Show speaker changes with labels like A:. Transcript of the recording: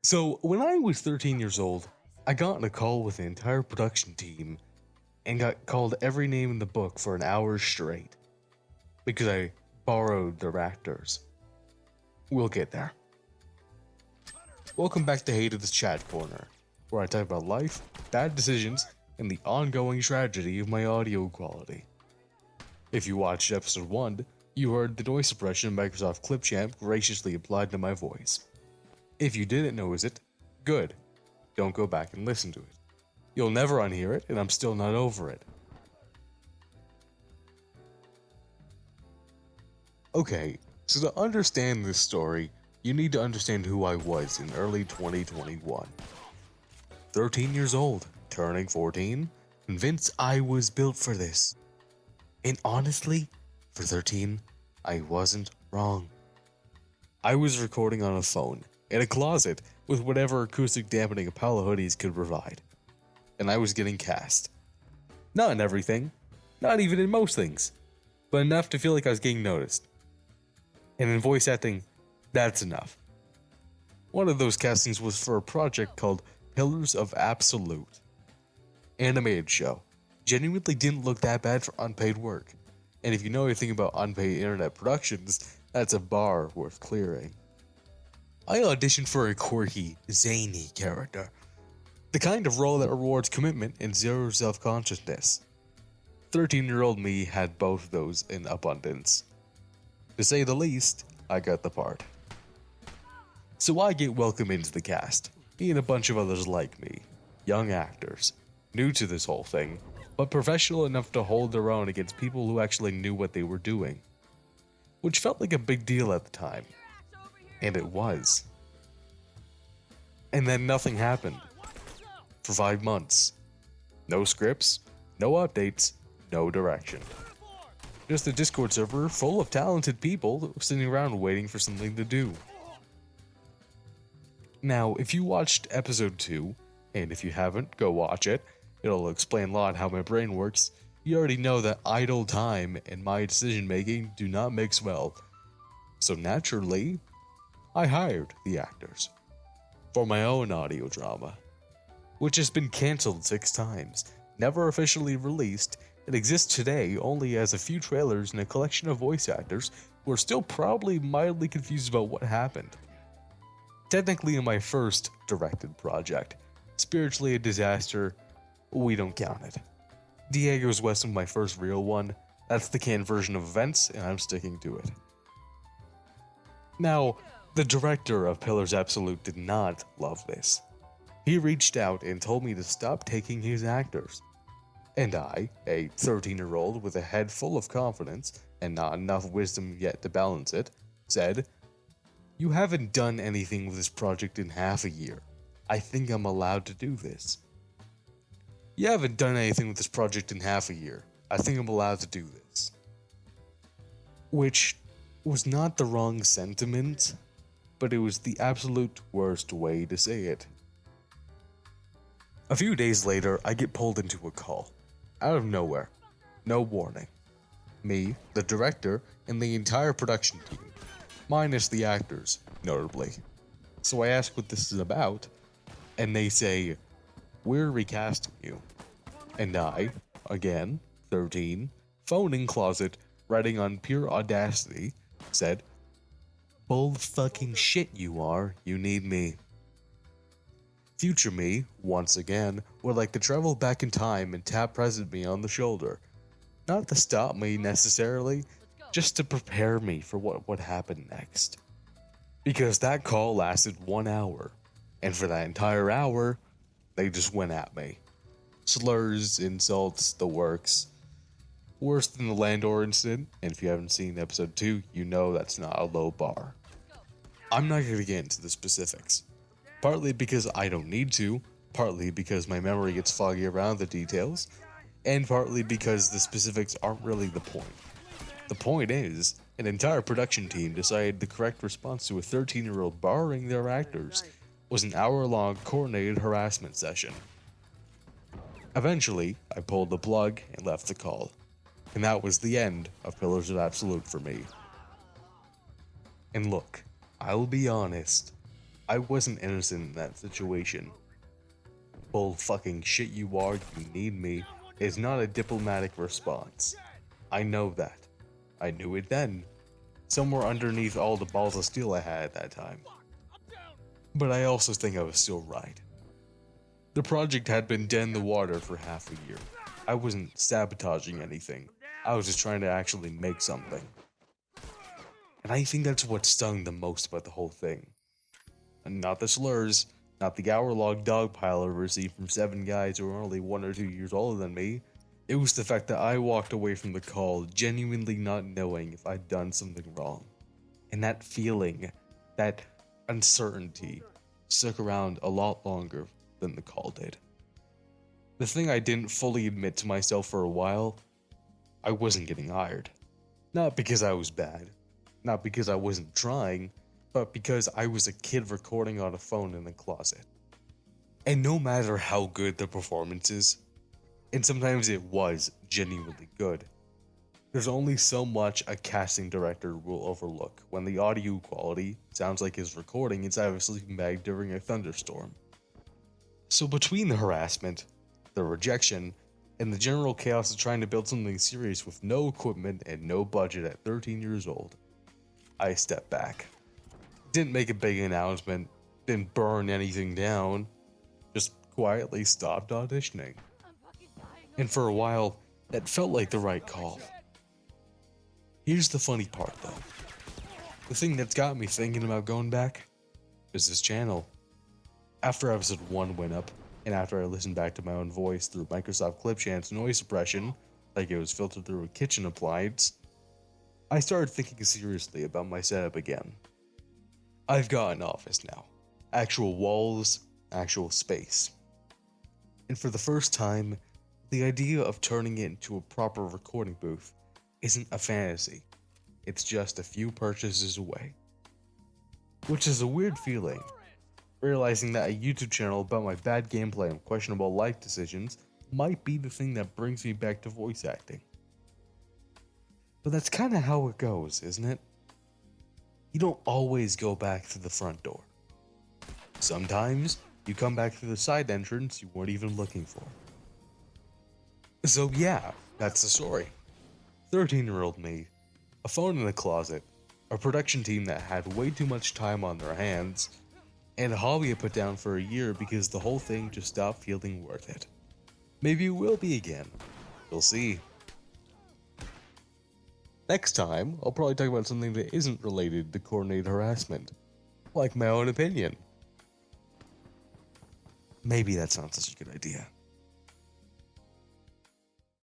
A: So, when I was 13 years old, I got on a call with the entire production team and got called every name in the book for an hour straight because I borrowed their actors. We'll get there. Welcome back to Hayden's Chat Corner, where I talk about life, bad decisions, and the ongoing tragedy of my audio quality. If you watched episode 1, you heard the noise suppression Microsoft Clipchamp graciously applied to my voice. If you didn't notice it, good. Don't go back and listen to it. You'll never unhear it, and I'm still not over it. Okay, so to understand this story, you need to understand who I was in early 2021. 13 years old, turning 14, convinced I was built for this. And honestly, for 13, I wasn't wrong. I was recording on a phone, in a closet, with whatever acoustic dampening Apollo hoodies could provide. And I was getting cast. Not in everything, not even in most things, but enough to feel like I was getting noticed. And in voice acting, that's enough. One of those castings was for a project called Pillars of Absolute. Animated show. Genuinely didn't look that bad for unpaid work. And if you know anything about unpaid internet productions, that's a bar worth clearing. I auditioned for a quirky, zany character. The kind of role that rewards commitment and zero self-consciousness. 13-year-old me had both of those in abundance. To say the least, I got the part. So I get welcomed into the cast, me and a bunch of others like me, young actors, new to this whole thing, but professional enough to hold their own against people who actually knew what they were doing. Which felt like a big deal at the time. And it was. And then nothing happened. For 5 months. No scripts, no updates, no direction. Just a Discord server full of talented people sitting around waiting for something to do. Now, if you watched episode 2, and if you haven't, go watch it. It'll explain a lot how my brain works. You already know that idle time and my decision making do not mix well. So naturally, I hired the actors for my own audio drama, which has been cancelled 6 times, never officially released. It exists today only as a few trailers and a collection of voice actors who are still probably mildly confused about what happened. Technically my first directed project, spiritually a disaster, we don't count it. Diego's West was my first real one, that's the canned version of events and I'm sticking to it. Now, the director of Pillars Absolute did not love this. He reached out and told me to stop taking his actors. And I, a 13-year-old with a head full of confidence and not enough wisdom yet to balance it, said, "You haven't done anything with this project in half a year. I think I'm allowed to do this." "You haven't done anything with this project in half a year. I think I'm allowed to do this." Which was not the wrong sentiment, but it was the absolute worst way to say it. A few days later, I get pulled into a call. Out of nowhere. No warning. Me, the director, and the entire production team. Minus the actors, notably. So I ask what this is about, and they say, "We're recasting you." And I, again, 13, phone in closet, writing on pure audacity, said, "Bull fucking shit you are, you need me." Future me, once again, would like to travel back in time and tap present me on the shoulder. Not to stop me necessarily, just to prepare me for what would happen next. Because that call lasted 1 hour, and for that entire hour, they just went at me. Slurs, insults, the works. Worse than the Landor incident, and if you haven't seen episode 2, you know that's not a low bar. I'm not going to get into the specifics. Partly because I don't need to, partly because my memory gets foggy around the details, and partly because the specifics aren't really the point. The point is, an entire production team decided the correct response to a 13-year-old borrowing their actors was an hour-long coordinated harassment session. Eventually, I pulled the plug and left the call. And that was the end of Pillars of Absolute for me. And look, I'll be honest, I wasn't innocent in that situation. Bull fucking shit you are, you need me, is not a diplomatic response. I know that. I knew it then. Somewhere underneath all the balls of steel I had at that time. But I also think I was still right. The project had been dead in the water for half a year. I wasn't sabotaging anything. I was just trying to actually make something. And I think that's what stung the most about the whole thing. And not the slurs, not the hour-long dogpile I received from 7 guys who were only 1 or 2 years older than me. It was the fact that I walked away from the call genuinely not knowing if I'd done something wrong. And that feeling, that uncertainty, stuck around a lot longer than the call did. The thing I didn't fully admit to myself for a while, I wasn't getting hired. Not because I was bad, not because I wasn't trying, but because I was a kid recording on a phone in a closet. And no matter how good the performance is, and sometimes it was genuinely good, there's only so much a casting director will overlook when the audio quality sounds like his recording inside of a sleeping bag during a thunderstorm. So between the harassment, the rejection, and the general chaos of trying to build something serious with no equipment and no budget at 13 years old, I stepped back. Didn't make a big announcement, didn't burn anything down, just quietly stopped auditioning. And for a while, that felt like the right call. Here's the funny part though. The thing that's got me thinking about going back is this channel. After episode 1 went up, and after I listened back to my own voice through Microsoft Clipcham's noise suppression, like it was filtered through a kitchen appliance, I started thinking seriously about my setup again. I've got an office now. Actual walls, actual space. And for the first time, the idea of turning it into a proper recording booth isn't a fantasy. It's just a few purchases away. Which is a weird feeling, realizing that a YouTube channel about my bad gameplay and questionable life decisions might be the thing that brings me back to voice acting. But that's kinda how it goes, isn't it? You don't always go back through the front door. Sometimes, you come back through the side entrance you weren't even looking for. So yeah, that's the story. 13-year-old me, a phone in a closet, a production team that had way too much time on their hands, and a hobby I put down for a year because the whole thing just stopped feeling worth it. Maybe it will be again. We'll see. Next time, I'll probably talk about something that isn't related to coordinated harassment. Like my own opinion. Maybe that's not such a good idea.